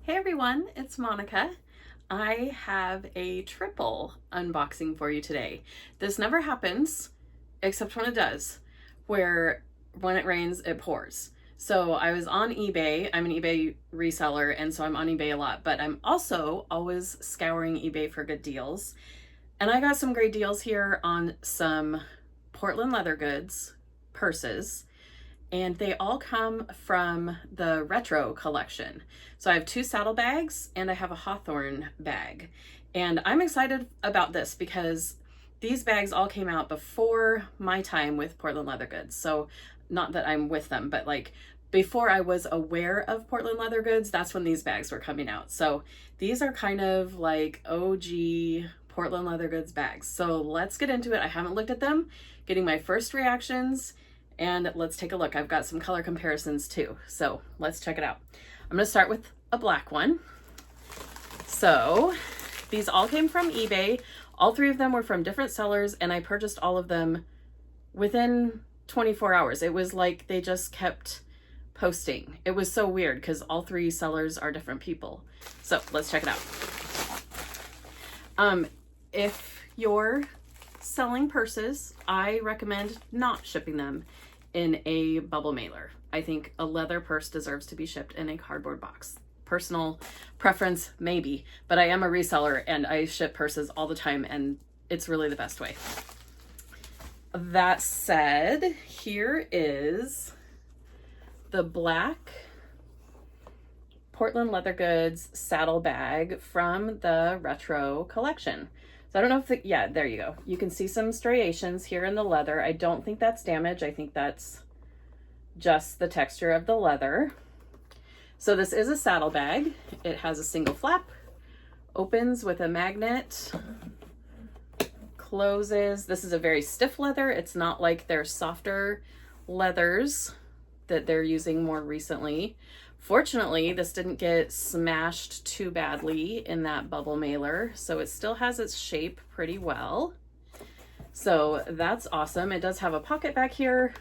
Hey everyone, it's Monica. I have a triple unboxing for you today. This never happens, except when it does, where when it rains, it pours. So I was on eBay. I'm an eBay reseller, and so I'm on eBay a lot, but I'm also always scouring eBay for good deals. And I got some great deals here on some Portland leather goods, purses, and they all come from the retro collection. So I have two saddlebags and I have a Hawthorne bag. And I'm excited about this because these bags all came out before my time with Portland leather goods. So not that I'm with them, but like before I was aware of Portland leather goods, that's when these bags were coming out. So these are kind of like OG Portland leather goods bags. So let's get into it. I haven't looked at them, getting my first reactions, and let's take a look. I've got some color comparisons too, so let's check it out. I'm gonna start with a black one. So these all came from eBay. All three of them were from different sellers, and I purchased all of them within 24 hours. It was like they just kept posting. It was so weird because all three sellers are different people. So let's check it out. If you're selling purses, I recommend not shipping them in a bubble mailer. I think a leather purse deserves to be shipped in a cardboard box. Personal preference, maybe, but I am a reseller and I ship purses all the time, and it's really the best way. That said, here is the black Portland leather goods saddlebag from the retro collection. So I don't know if yeah, there you go. You can see some striations here in the leather. I don't think that's damage. I think that's just the texture of the leather. So this is a saddlebag. It has a single flap, opens with a magnet, closes. This is a very stiff leather. It's not like their softer leathers that they're using more recently. Fortunately, this didn't get smashed too badly in that bubble mailer, so it still has its shape pretty well. So that's awesome. It does have a pocket back here.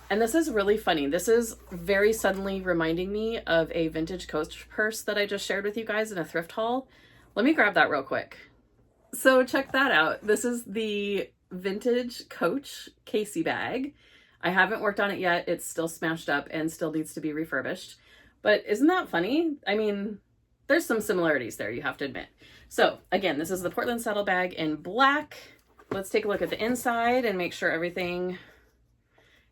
And this is really funny. This is very suddenly reminding me of a vintage Coach purse that I just shared with you guys in a thrift haul. Let me grab that real quick. So check that out. This is the vintage Coach Casey bag. I haven't worked on it yet. It's still smashed up and still needs to be refurbished. But isn't that funny? I mean, there's some similarities there, you have to admit. So again, this is the Portland saddlebag in black. Let's take a look at the inside and make sure everything,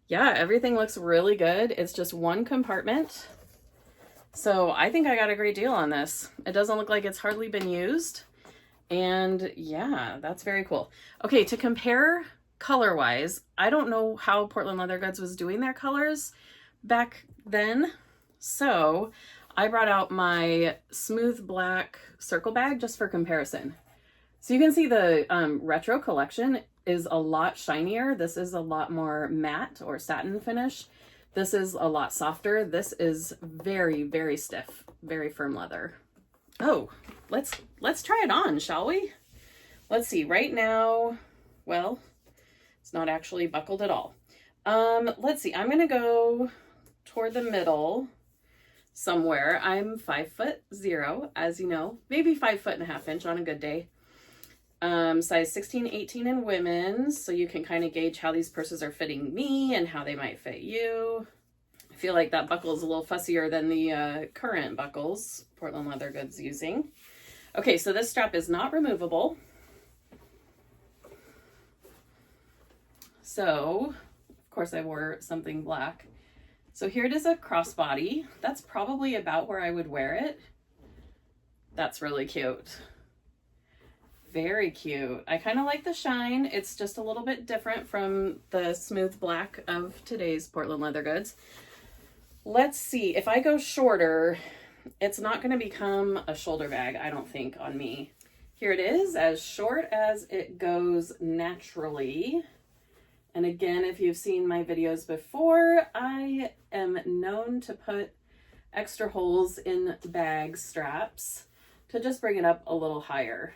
yeah, everything looks really good. It's just one compartment. So I think I got a great deal on this. It doesn't look like it's hardly been used. And yeah, that's very cool. Okay, to compare color-wise, I don't know how Portland leather goods was doing their colors back then. So I brought out my smooth black circle bag just for comparison. So you can see the retro collection is a lot shinier. This is a lot more matte or satin finish. This is a lot softer. This is very, very stiff, very firm leather. Oh, let's try it on, shall we? Let's see. Right now, well, it's not actually buckled at all. Let's see. I'm gonna go toward the middle somewhere. I'm 5'0", as you know, maybe 5'1/2" inch on a good day. Size 16, 18 in women's, so you can kind of gauge how these purses are fitting me and how they might fit you. I feel like that buckle is a little fussier than the current buckles Portland leather goods using. Okay, so this strap is not removable. So, of course I wore something black. So here it is, a crossbody. That's probably about where I would wear it. That's really cute. Very cute. I kind of like the shine. It's just a little bit different from the smooth black of today's Portland leather goods. Let's see, if I go shorter, it's not going to become a shoulder bag, I don't think, on me. Here it is, as short as it goes naturally. And again, if you've seen my videos before, I am known to put extra holes in bag straps to just bring it up a little higher,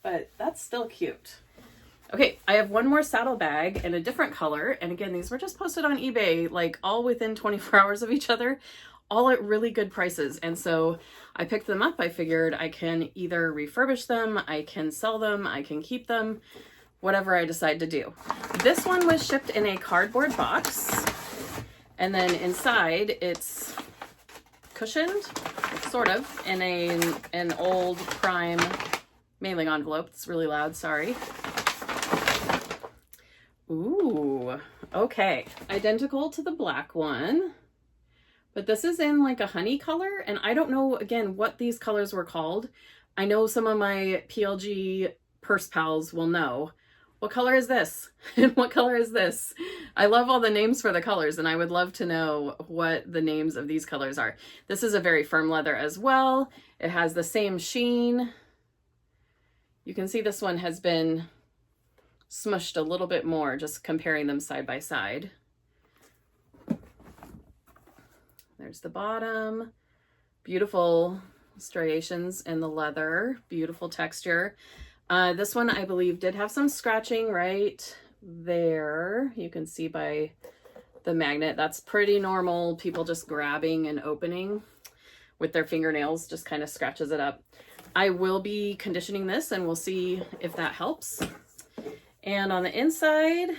but that's still cute. Okay, I have one more saddlebag in a different color. And again, these were just posted on eBay, like all within 24 hours of each other. all at really good prices. And so I picked them up. I figured I can either refurbish them, I can sell them, I can keep them, whatever I decide to do. This one was shipped in a cardboard box, and then inside it's cushioned, sort of, in an old Prime mailing envelope. It's really loud, sorry. Ooh, okay. Identical to the black one, but this is in like a honey color, and I don't know, again, what these colors were called. I know some of my PLG purse pals will know. What color is this? And what color is this? I love all the names for the colors, and I would love to know what the names of these colors are. This is a very firm leather as well. It has the same sheen. You can see this one has been smushed a little bit more, just comparing them side by side. There's the bottom. Beautiful striations in the leather. Beautiful texture. This one, I believe, did have some scratching right there. You can see by the magnet. That's pretty normal. People just grabbing and opening with their fingernails just kind of scratches it up. I will be conditioning this, and we'll see if that helps. And on the inside,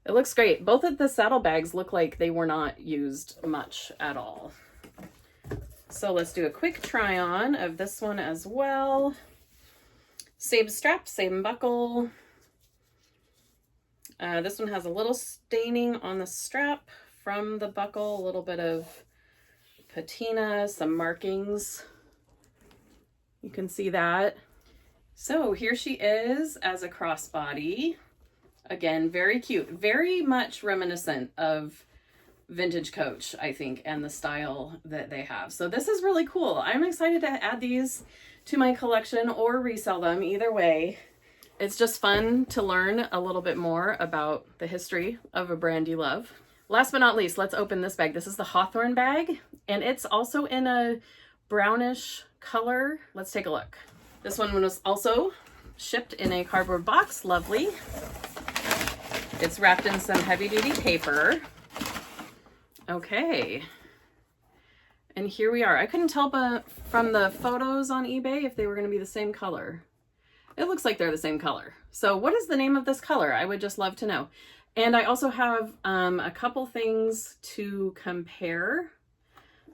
it looks great. Both of the saddlebags look like they were not used much at all. So let's do a quick try on of this one as well. Same strap, same buckle. This one has a little staining on the strap from the buckle, a little bit of patina, some markings. You can see that. So here she is as a crossbody. Again, very cute, very much reminiscent of vintage Coach, I think, and the style that they have. So this is really cool. I'm excited to add these to my collection or resell them. Either way, it's just fun to learn a little bit more about the history of a brand you love. Last but not least, let's open this bag. This is the Hawthorne bag, and it's also in a brownish color. Let's take a look. This one was also shipped in a cardboard box. Lovely. It's wrapped in some heavy-duty paper. Okay. And here we are. I couldn't tell from the photos on eBay if they were going to be the same color. It looks like they're the same color. So what is the name of this color? I would just love to know. And I also have a couple things to compare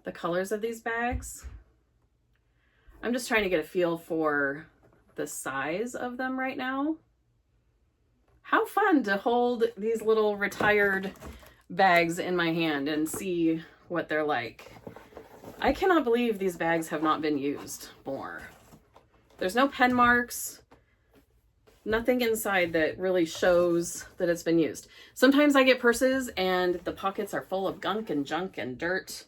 the colors of these bags. I'm just trying to get a feel for the size of them right now. How fun to hold these little retired bags in my hand and see what they're like. I cannot believe these bags have not been used more. There's no pen marks, nothing inside that really shows that it's been used. Sometimes I get purses and the pockets are full of gunk and junk and dirt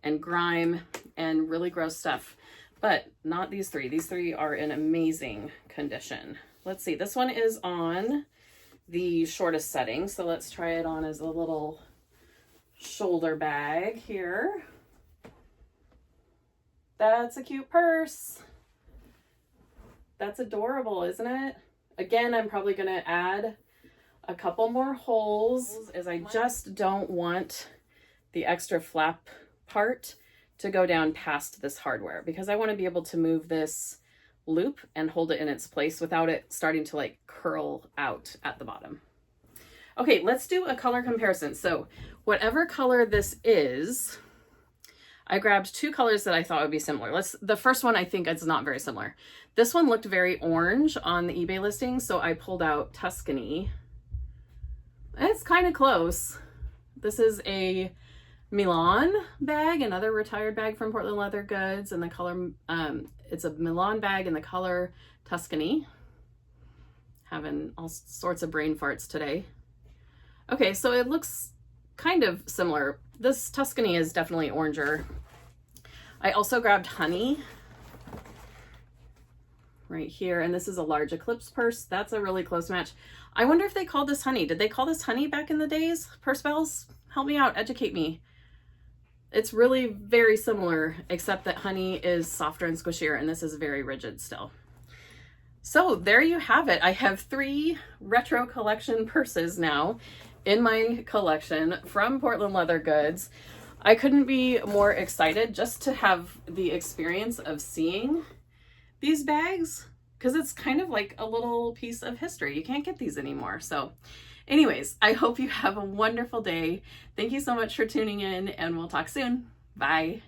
and grime and really gross stuff, but not these three. These three are in amazing condition. Let's see, this one is on the shortest setting, so let's try it on as a little shoulder bag here. That's a cute purse. That's adorable, isn't it? Again, I'm probably going to add a couple more holes, as I just don't want the extra flap part to go down past this hardware, because I want to be able to move this loop and hold it in its place without it starting to like curl out at the bottom. Okay, let's do a color comparison. So whatever color this is, I grabbed two colors that I thought would be similar. The first one, I think it's not very similar. This one looked very orange on the eBay listing, so I pulled out Tuscany. It's kind of close. This is a Milan bag, another retired bag from Portland Leather Goods, and the color, it's a Milan bag in the color Tuscany. Having all sorts of brain farts today. Okay, so it looks kind of similar. This Tuscany is definitely oranger. I also grabbed Honey right here, and this is a large Eclipse purse. That's a really close match. I wonder if they called this Honey. Did they call this Honey back in the days? Purse bells, help me out, educate me. It's really very similar, except that Honey is softer and squishier, and this is very rigid still. So there you have it. I have 3 retro collection purses now in my collection from Portland Leather Goods. I couldn't be more excited just to have the experience of seeing these bags, because it's kind of like a little piece of history. You can't get these anymore. So anyways, I hope you have a wonderful day. Thank you so much for tuning in, and we'll talk soon. Bye.